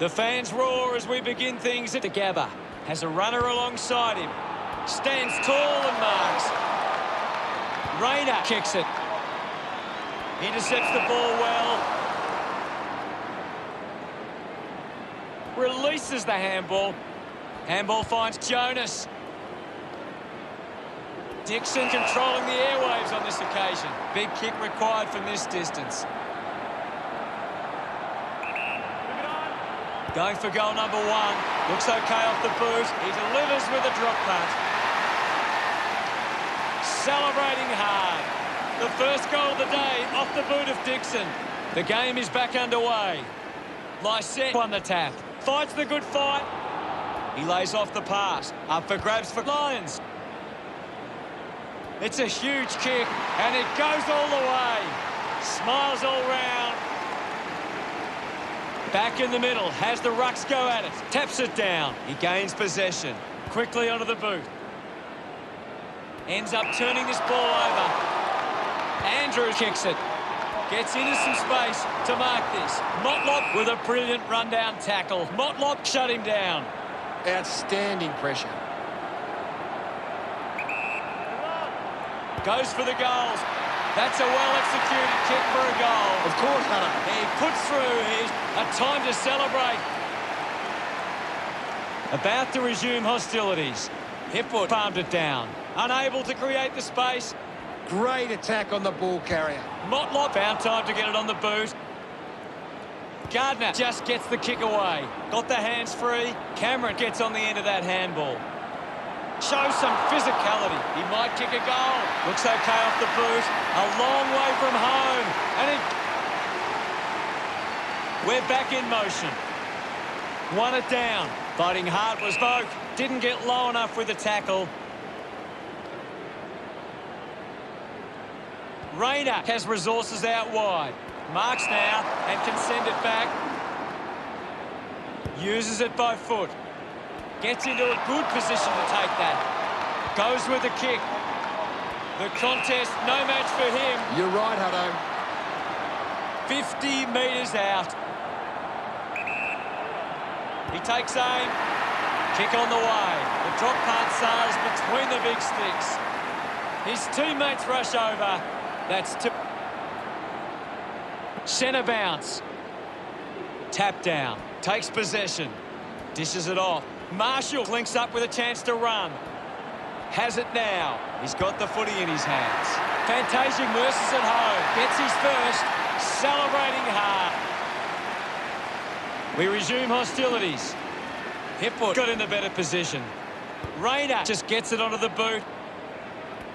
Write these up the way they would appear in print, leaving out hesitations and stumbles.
The fans roar as we begin things together. Has a runner alongside him. Stands tall and marks. Rayner kicks it. Intercepts the ball well. Releases the handball. Handball finds Jonas. Dixon controlling the airwaves on this occasion. Big kick required from this distance. Going for goal number 1. Looks okay off the boot. He delivers with a drop punt. Celebrating hard. The first goal of the day off the boot of Dixon. The game is back underway. Lysette won the tap. Fights the good fight. He lays off the pass. Up for grabs for Lions. It's a huge kick, and it goes all the way. Smiles all round. Back in the middle, has the rucks go at it. Taps it down. He gains possession. Quickly onto the boot. Ends up turning this ball over. Andrews kicks it. Gets into some space to mark this. Motlop with a brilliant rundown tackle. Motlop shut him down. Outstanding pressure. Goes for the goals. That's a well-executed kick for a goal. Of course, Hunter. He puts through his a time to celebrate. About to resume hostilities. Hipwood palmed it down. Unable to create the space. Great attack on the ball carrier. Motlop found time to get it on the boot. Gardner just gets the kick away. Got the hands free. Cameron gets on the end of that handball. Shows some physicality. He might kick a goal. Looks okay off the boot. A long way from home. And we're back in motion. Won it down. Fighting hard was Boak. Didn't get low enough with the tackle. Rayner has resources out wide. Marks now and can send it back. Uses it by foot. Gets into a good position to take that. Goes with the kick. The contest, no match for him. You're right, Hutto. 50 metres out. He takes aim. Kick on the way. The drop punt sails between the big sticks. His teammates rush over. That's two. Centre bounce. Tap down. Takes possession. Dishes it off. Marshall links up with a chance to run. Has it now. He's got the footy in his hands. Fantasia Mercer's at home. Gets his first. Celebrating hard. We resume hostilities. Hipwood got in the better position. Rayner just gets it onto the boot.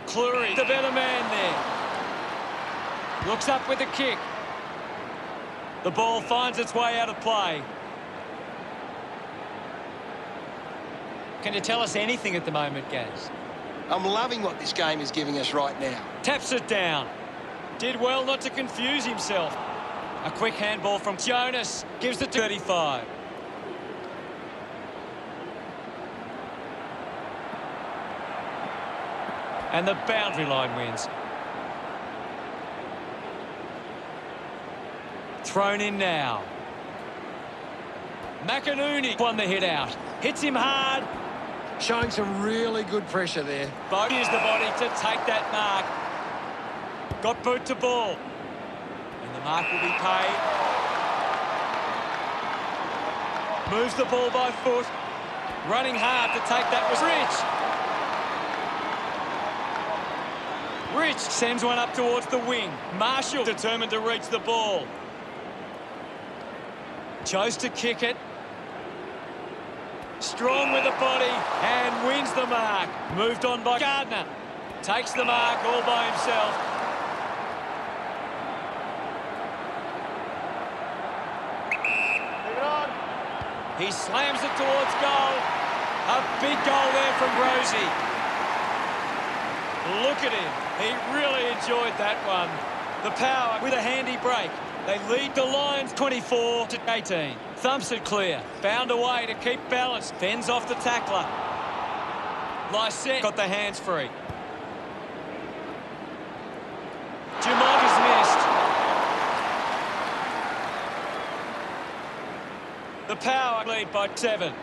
Cleary, the better man there. Looks up with the kick. The ball finds its way out of play. Can you tell us anything at the moment, Gaz? I'm loving what this game is giving us right now. Taps it down. Did well not to confuse himself. A quick handball from Jonas. Gives it to 35. And the boundary line wins. Thrown in now. McInerney won the hit out. Hits him hard. Showing some really good pressure there. Boat used the body to take that mark. Got boot to ball. And the mark will be paid. Moves the ball by foot. Running hard to take that was Rich. Rich sends one up towards the wing. Marshall determined to reach the ball. Chose to kick it. Strong with the body and wins the mark. Moved on by Gardner. Takes the mark all by himself. Move it on. He slams it towards goal. A big goal there from Rosie. Look at him. He really enjoyed that one. The power with a handy break. They lead the Lions 24-18. Thumps it clear. Found a way to keep balance. Fends off the tackler. Lysette got the hands free. Dumont is missed. The Power lead by 7.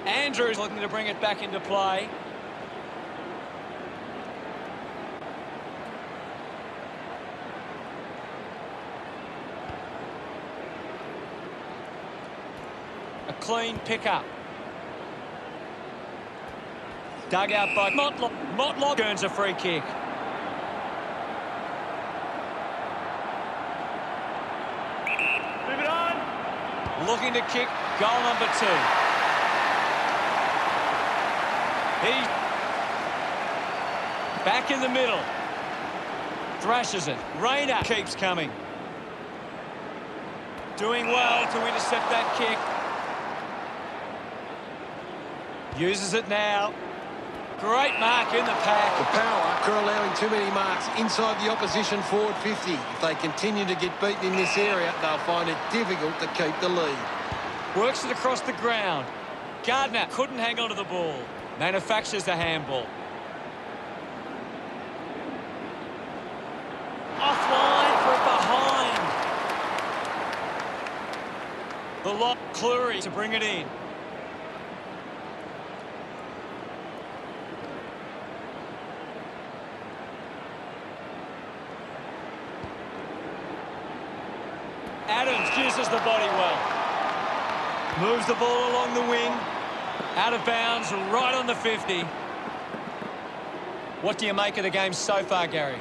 Andrews looking to bring it back into play. A clean pickup. Dug out by Motlop. Motlop earns a free kick. Move it on. Looking to kick goal number 2. He back in the middle. Thrashes it. Rayner keeps coming. Doing well to intercept that kick. Uses it now. Great mark in the pack. The Power are allowing too many marks inside the opposition forward 50. If they continue to get beaten in this area, they'll find it difficult to keep the lead. Works it across the ground. Gardner couldn't hang on to the ball. Manufactures the handball. Offline for behind. The lock, Cleary to bring it in. Adams uses the body well. Moves the ball along the wing. Out of bounds, right on the 50. What do you make of the game so far, Gary?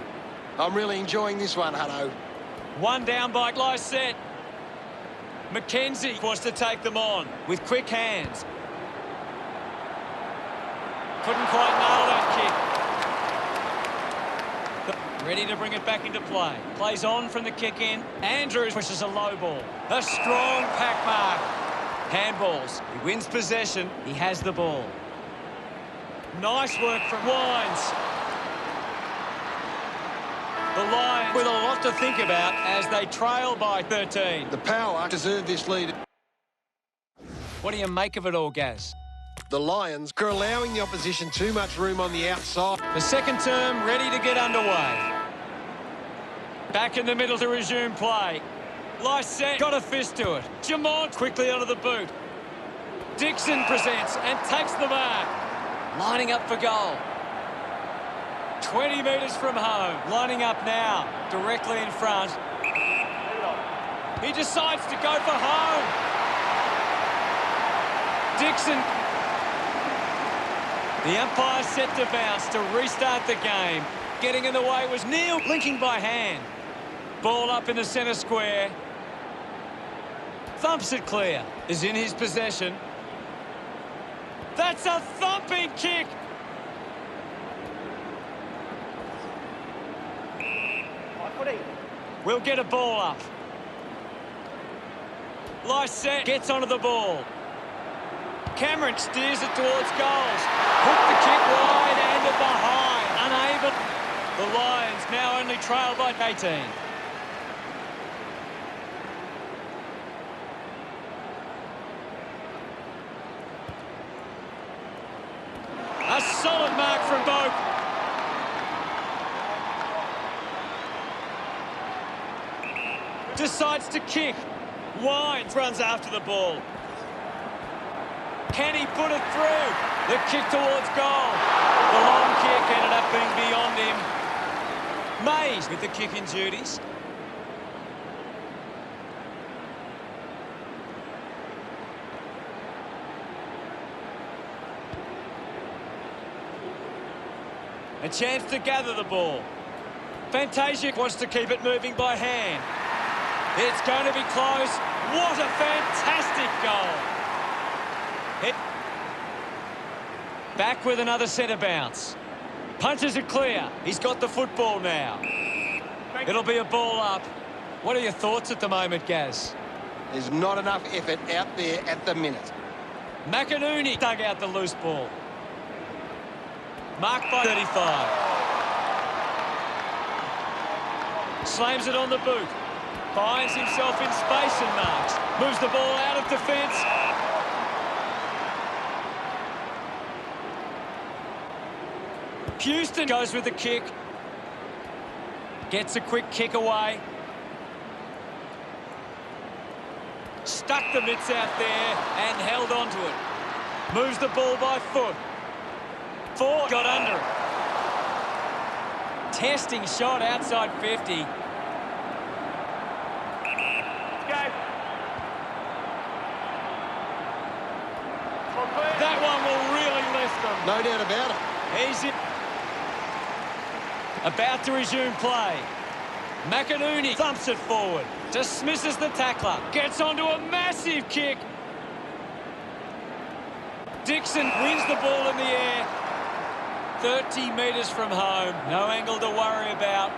I'm really enjoying this one, Hutto. One down by Lycett. McKenzie wants to take them on with quick hands. Couldn't quite nail that kick. Ready to bring it back into play. Plays on from the kick in. Andrews pushes a low ball. A strong pack mark. Handballs. He wins possession. He has the ball. Nice work from Wines. The Lions with a lot to think about as they trail by 13. The Power deserve this lead. What do you make of it all, Gaz? The Lions are allowing the opposition too much room on the outside. The second term ready to get underway. Back in the middle to resume play. Lycett got a fist to it. Jamont quickly onto the boot. Dixon presents and takes the mark. Lining up for goal. 20 metres from home. Lining up now. Directly in front. He decides to go for home. Dixon. The umpire set to bounce to restart the game. Getting in the way was Neil, linking by hand. Ball up in the centre square. Thumps it clear. Is in his possession. That's a thumping kick. We'll get a ball up. Lycett gets onto the ball. Cameron steers it towards goals. Hook the kick wide and behind. Unable. The Lions now only trail by 18. A solid mark from both. Decides to kick. Wines runs after the ball. Can he put it through? The kick towards goal. The long kick ended up being beyond him. Mays with the kicking duties. A chance to gather the ball. Fantasia wants to keep it moving by hand. It's going to be close. What a fantastic goal. Back with another centre bounce. Punches it clear. He's got the football now. It'll be a ball up. What are your thoughts at the moment, Gaz? There's not enough effort out there at the minute. McInerney dug out the loose ball. Marked by 35. Slams it on the boot. Finds himself in space and marks. Moves the ball out of defence. Houston goes with the kick. Gets a quick kick away. Stuck the mitts out there and held on to it. Moves the ball by foot. Four got under it. Testing shot outside 50. That one will really lift them. No doubt about it. He's in. About to resume play. McInerney thumps it forward. Dismisses the tackler. Gets onto a massive kick. Dixon wins the ball in the air. 30 metres from home. No angle to worry about.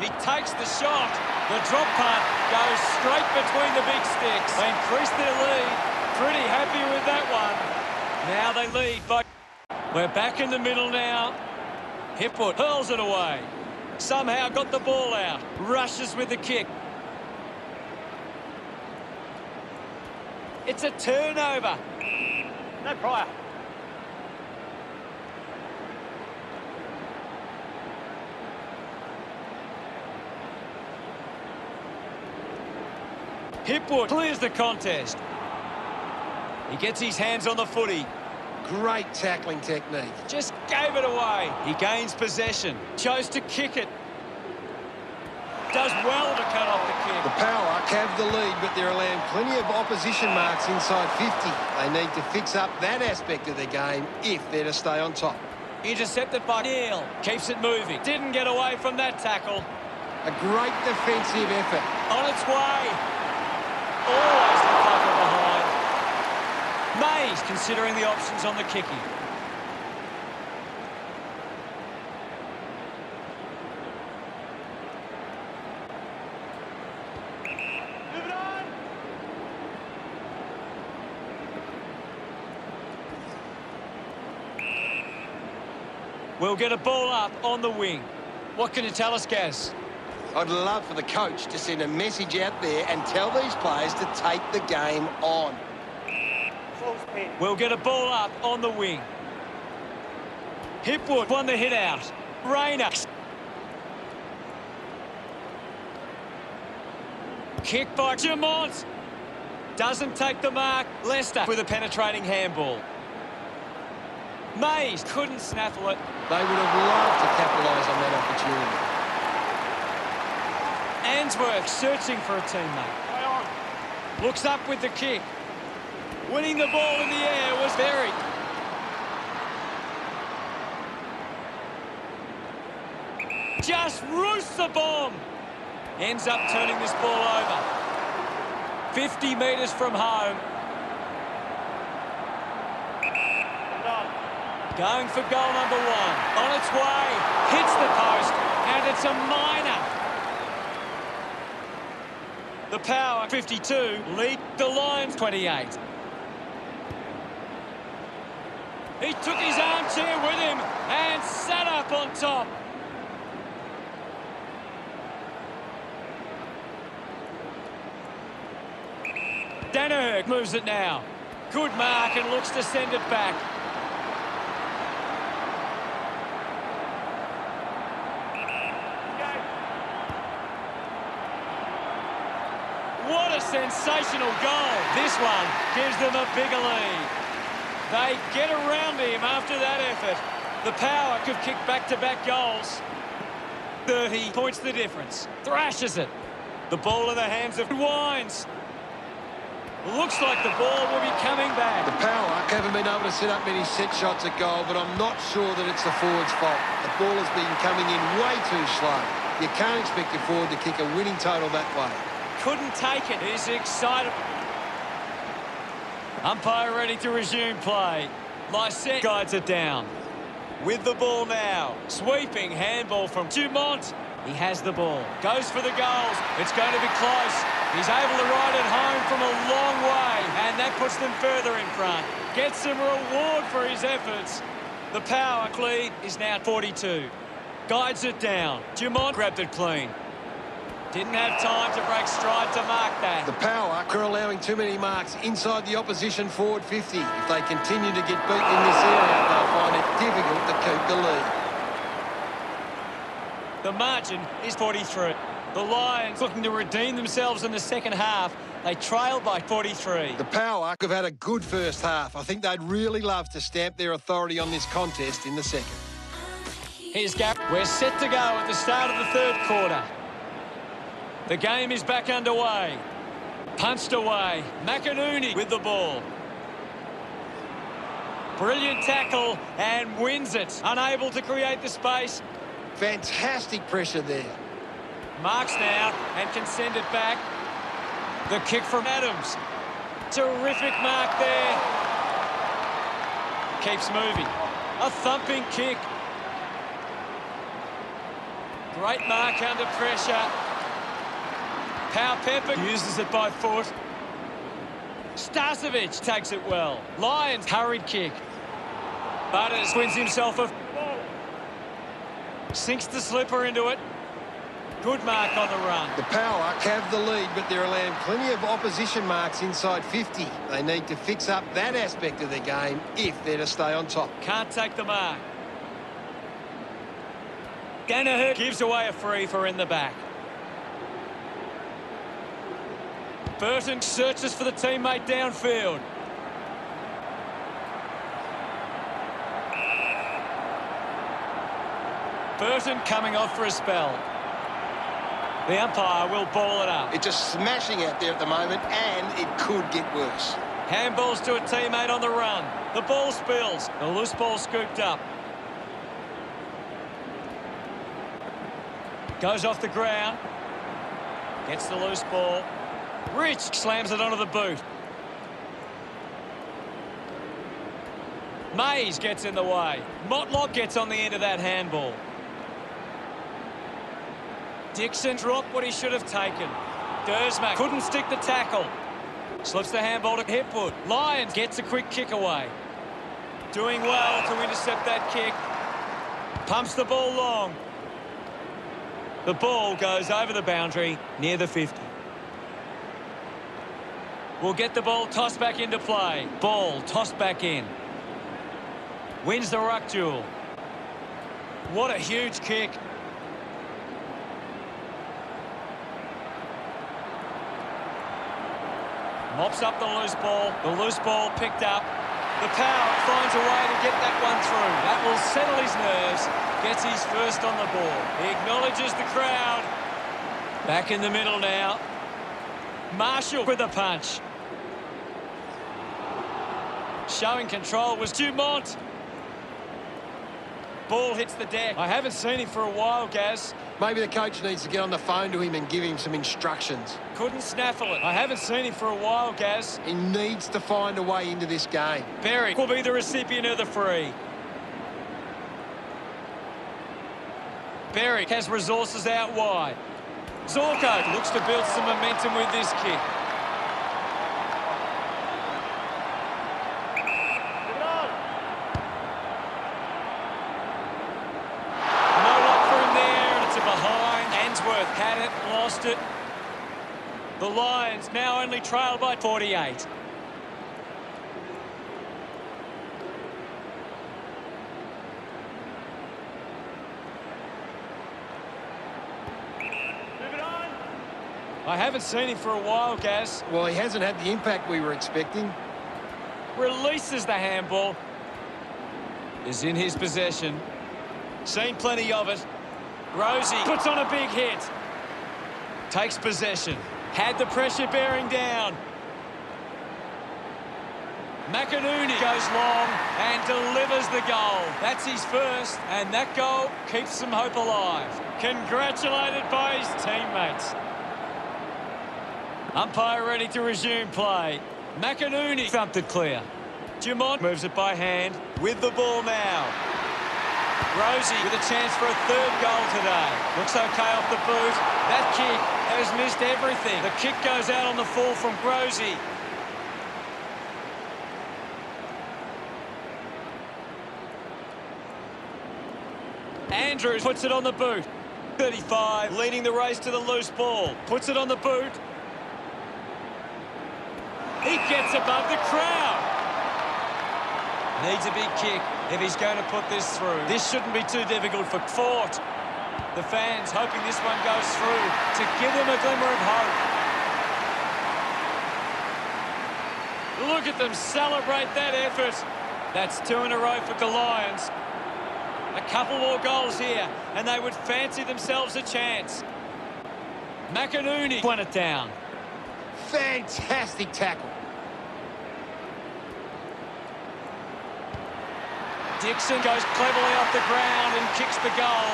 He takes the shot. The drop punt goes straight between the big sticks. They increase their lead. Pretty happy with that one. Now they lead by... We're back in the middle now. Hipwood hurls it away. Somehow got the ball out. Rushes with the kick. It's a turnover. No prior. Hipwood clears the contest. He gets his hands on the footy. Great tackling technique. Just gave it away. He gains possession. Chose to kick it. Does well to cut off the kick. The Power have the lead, but they're allowing plenty of opposition marks inside 50. They need to fix up that aspect of their game if they're to stay on top. Intercepted by Neil. Keeps it moving. Didn't get away from that tackle. A great defensive effort. On its way. Always the cover behind. Mays considering the options on the kicking. Move it on. We'll get a ball up on the wing. What can you tell us, Gaz? I'd love for the coach to send a message out there and tell these players to take the game on. Full speed. We'll get a ball up on the wing. Hipwood won the hit out. Rayner. Kick by Jamont. Doesn't take the mark. Leicester with a penetrating handball. Mays couldn't snaffle it. They would have loved to capitalise on that opportunity. Answorth searching for a teammate. Play on. Looks up with the kick. Winning the ball in the air was Berry. Just roosts the bomb. Ends up turning this ball over. 50 metres from home. Done. Going for goal number one. On its way. Hits the post. And it's a minor. The Power 52 lead the Lions 28. He took his armchair with him and sat up on top. Danaher moves it now. Good mark and looks to send it back. What a sensational goal. This one gives them a bigger lead. They get around him after that effort. The Power could kick back-to-back goals. 30 points the difference. Thrashes it. The ball in the hands of Wines. Looks like the ball will be coming back. The Power haven't been able to set up many set shots at goal, but I'm not sure that it's the forward's fault. The ball has been coming in way too slow. You can't expect your forward to kick a winning total that way. Couldn't take it. He's excited. Umpire ready to resume play. Lysette guides it down. With the ball now. Sweeping handball from Dumont. He has the ball. Goes for the goals. It's going to be close. He's able to ride it home from a long way. And that puts them further in front. Gets some reward for his efforts. The Power lead is now 42. Guides it down. Dumont grabbed it clean. Didn't have time to break stride to mark that. The Power are allowing too many marks inside the opposition forward 50. If they continue to get beaten in this area, they'll find it difficult to keep the lead. The margin is 43. The Lions looking to redeem themselves in the second half. They trail by 43. The Power have had a good first half. I think they'd really love to stamp their authority on this contest in the second. Here's Garrett. We're set to go at the start of the third quarter. The game is back underway. Punched away. McInerney with the ball. Brilliant tackle and wins it. Unable to create the space. Fantastic pressure there. Marks now and can send it back. The kick from Adams. Terrific mark there. Keeps moving. A thumping kick. Great mark under pressure. Pepper uses it by foot. Starcevic takes it well. Lions hurried kick. Butters wins himself a... Sinks the slipper into it. Good mark on the run. The Power have the lead, but they're allowing plenty of opposition marks inside 50. They need to fix up that aspect of their game if they're to stay on top. Can't take the mark. Danaher gives away a free for in the back. Burton searches for the teammate downfield. Burton coming off for a spell. The umpire will ball it up. It's just smashing out there at the moment, and it could get worse. Handballs to a teammate on the run. The ball spills. The loose ball scooped up. Goes off the ground. Gets the loose ball. Rich slams it onto the boot. Mays gets in the way. Motlock gets on the end of that handball. Dixon dropped what he should have taken. Dersmack couldn't stick the tackle. Slips the handball to Hipwood. Lyons gets a quick kick away. Doing well to intercept that kick. Pumps the ball long. The ball goes over the boundary near the 50. We'll get the ball tossed back into play. Ball tossed back in. Wins the ruck duel. What a huge kick. Mops up the loose ball. The loose ball picked up. The Power finds a way to get that one through. That will settle his nerves. Gets his first on the ball. He acknowledges the crowd. Back in the middle now. Marshall with a punch. Showing control was Dumont. Ball hits the deck. I haven't seen him for a while, Gaz. Maybe the coach needs to get on the phone to him and give him some instructions. Couldn't snaffle it. I haven't seen him for a while, Gaz. He needs to find a way into this game. Berry will be the recipient of the free. Berry has resources out wide. Zorko looks to build some momentum with this kick. Had it, lost it. The Lions now only trail by 48. I haven't seen him for a while, Gaz. Well, he hasn't had the impact we were expecting. Releases the handball. Is in his possession. Seen plenty of it. Rosie puts on a big hit. Takes possession. Had the pressure bearing down. McInerney goes long and delivers the goal. That's his first, and that goal keeps some hope alive. Congratulated by his teammates. Umpire ready to resume play. McInerney thumped it clear. Dumont moves it by hand with the ball now. Rosie with a chance for a third goal today. Looks okay off the boot. That kick has missed everything. The kick goes out on the fall from Rosie. Andrews puts it on the boot. 35 leading the race to the loose ball. Puts it on the boot. He gets above the crowd. Needs a big kick if he's going to put this through. This shouldn't be too difficult for Fort. The fans hoping this one goes through to give them a glimmer of hope. Look at them celebrate that effort. That's 2 in a row for the Lions. A couple more goals here, and they would fancy themselves a chance. McInerney won it down. Fantastic tackle. Dixon goes cleverly off the ground and kicks the goal.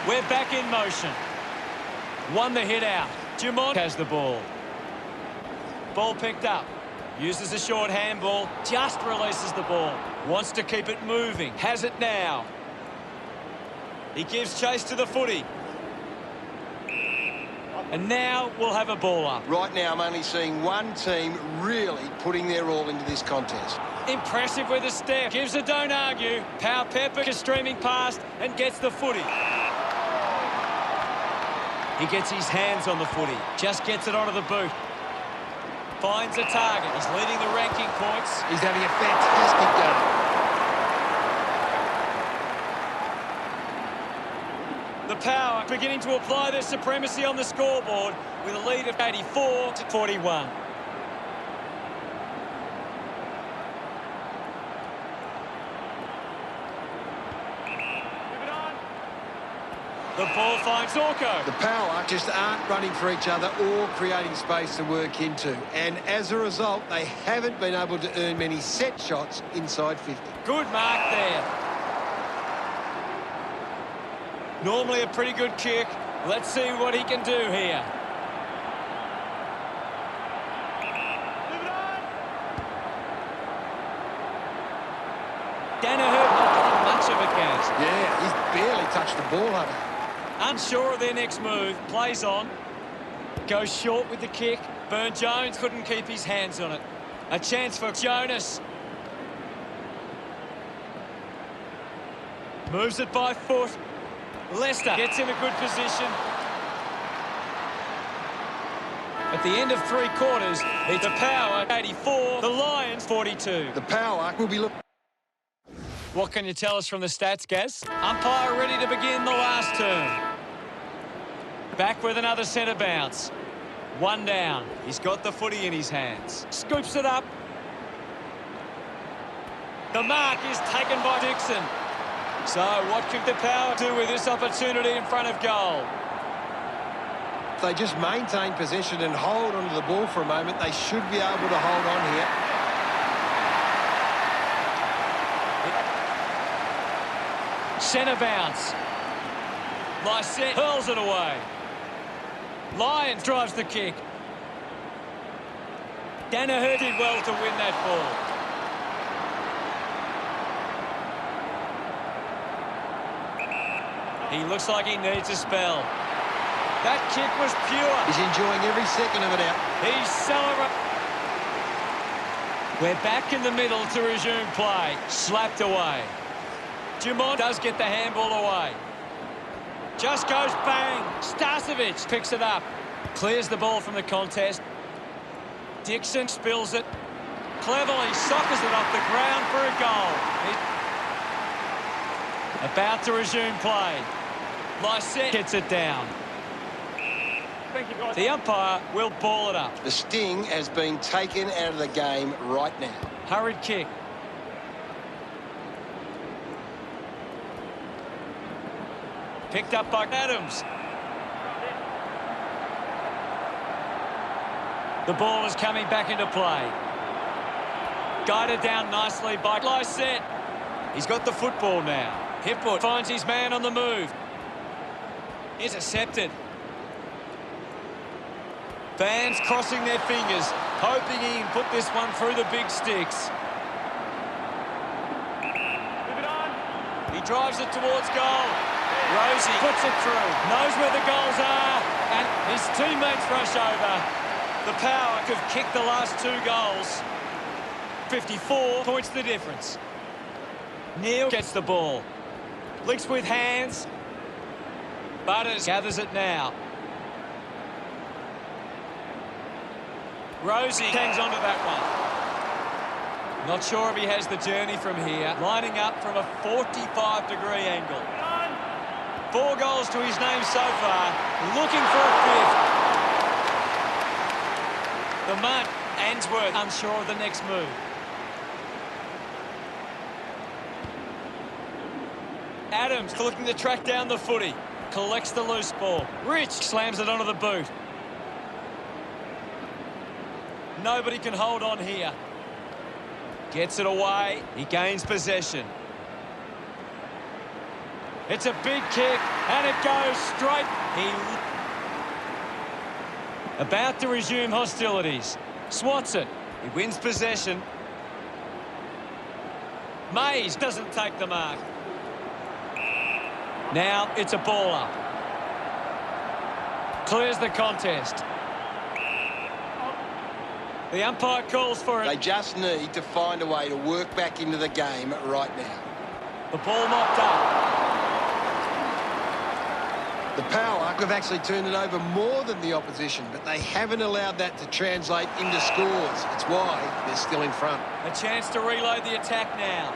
We're back in motion. Won the hit out. Dumont has the ball. Ball picked up. Uses a short handball. Just releases the ball. Wants to keep it moving. Has it now. He gives chase to the footy. And now we'll have a ball up. Right now, I'm only seeing one team really putting their all into this contest. Impressive with a step. Gives a don't argue. Power Pepper is streaming past and gets the footy. He gets his hands on the footy. Just gets it onto the boot. Finds a target. He's leading the ranking points. He's having a fantastic game. The Power beginning to apply their supremacy on the scoreboard with a lead of 84-41. The ball finds Orko. The Power just aren't running for each other or creating space to work into. And as a result, they haven't been able to earn many set shots inside 50. Good mark there. Normally a pretty good kick. Let's see what he can do here. Danaher not getting much of a gas. Yeah, he's barely touched the ball, Hunter. Unsure of their next move. Plays on. Goes short with the kick. Burne-Jones couldn't keep his hands on it. A chance for Jonas. Moves it by foot. Leicester gets in a good position. At the end of 3 quarters, it's the Power 84, the Lions 42. The Power will be looking. What can you tell us from the stats, Gaz? Umpire ready to begin the last turn. Back with another centre bounce. 1 down. He's got the footy in his hands. Scoops it up. The mark is taken by Dixon. So what could the Power do with this opportunity in front of goal? If they just maintain possession and hold onto the ball for a moment, they should be able to hold on here. Centre bounce. Lysette hurls it away. Lyons drives the kick. Danaher did well to win that ball. He looks like he needs a spell. That kick was pure. He's enjoying every second of it out. He's celebrating. We're back in the middle to resume play. Slapped away. Dumont does get the handball away. Just goes bang. Starcevic picks it up. Clears the ball from the contest. Dixon spills it. Cleverly soccers it off the ground for a goal. About to resume play. Lysette gets it down. Thank you, guys. The umpire will ball it up. The sting has been taken out of the game right now. Hurried kick. Picked up by Adams. The ball is coming back into play. Guided down nicely by Lysette. He's got the football now. Hipwood finds his man on the move. Intercepted. Fans crossing their fingers, hoping he can put this one through the big sticks. Move it on. He drives it towards goal. Rosie puts it through, knows where the goals are, and his teammates rush over. The Power have kicked the last 2 goals. 54 points the difference. Neal gets the ball. Links with hands. Butters gathers it now. Rosie hangs on to that one. Not sure if he has the journey from here. Lining up from a 45-degrey angle. 4 goals to his name so far. Looking for a fifth. The mutt, Answorth, unsure of the next move. Adams looking to track down the footy. Collects the loose ball. Rich slams it onto the boot. Nobody can hold on here. Gets it away. He gains possession. It's a big kick, and it goes straight. About to resume hostilities. Swats it. He wins possession. Mays doesn't take the mark. Now it's a ball up. Clears the contest. The umpire calls for it. They just need to find a way to work back into the game right now. The ball mopped up. The power have actually turned it over more than the opposition, but they haven't allowed that to translate into scores. It's why they're still in front. A chance to reload the attack now.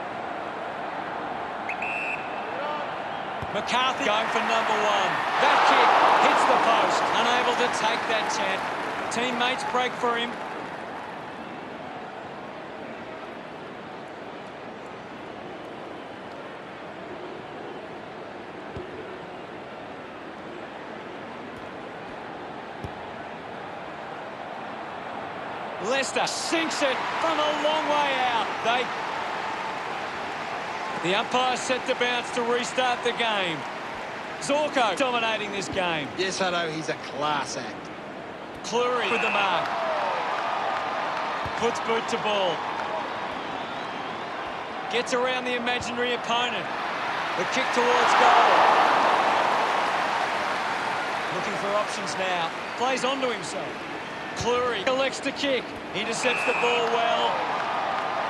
McCarthy going for number 1. That kick hits the post. Unable to take that chance. Teammates break for him. Leicester sinks it from a long way out. The umpire set to bounce to restart the game. Zorko dominating this game. Yes, Hutto, he's a class act. Cleary with the mark. Puts boot to ball. Gets around the imaginary opponent. The kick towards goal. Looking for options now. Plays onto himself. Cleary elects to kick. Intercepts the ball well.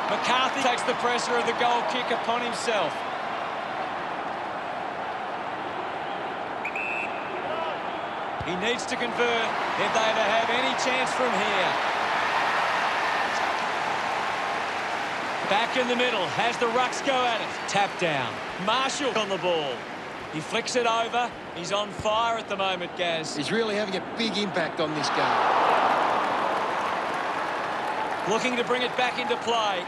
McCarthy takes the pressure of the goal kick upon himself. He needs to convert if they to have any chance from here. Back in the middle, has the rucks go at it. Tap down. Marshall on the ball. He flicks it over. He's on fire at the moment, Gaz. He's really having a big impact on this game. Looking to bring it back into play.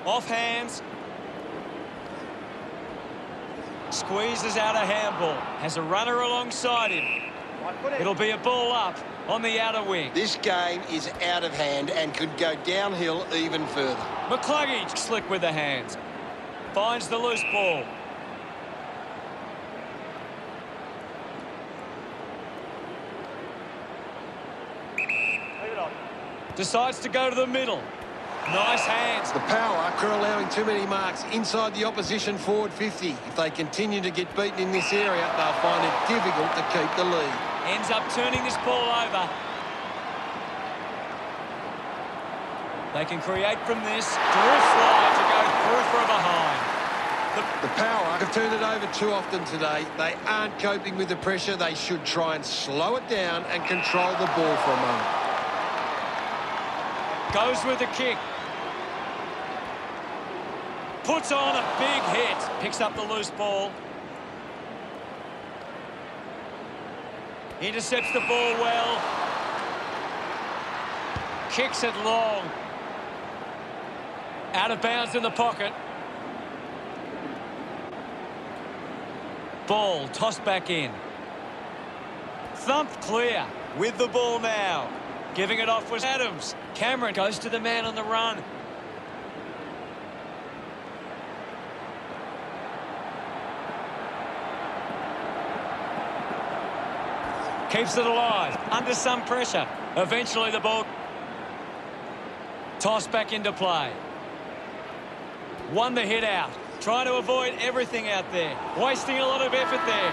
Off hands. Squeezes out a handball. Has a runner alongside him. It'll be a ball up on the outer wing. This game is out of hand and could go downhill even further. McCluggage slick with the hands. Finds the loose ball. Leave it on. Decides to go to the middle. Nice hands. The power are allowing too many marks inside the opposition forward 50. If they continue to get beaten in this area, they'll find it difficult to keep the lead. Ends up turning this ball over. They can create from this. Drift slide to go through for a behind. The power have turned it over too often today. They aren't coping with the pressure. They should try and slow it down and control the ball for a moment. Goes with the kick. Puts on a big hit. Picks up the loose ball. Intercepts the ball well. Kicks it long. Out of bounds in the pocket. Ball tossed back in. Thumped clear with the ball now. Giving it off was Adams. Cameron goes to the man on the run. Keeps it alive. Under some pressure. Eventually the ball tossed back into play. Won the hit out. Trying to avoid everything out there. Wasting a lot of effort there.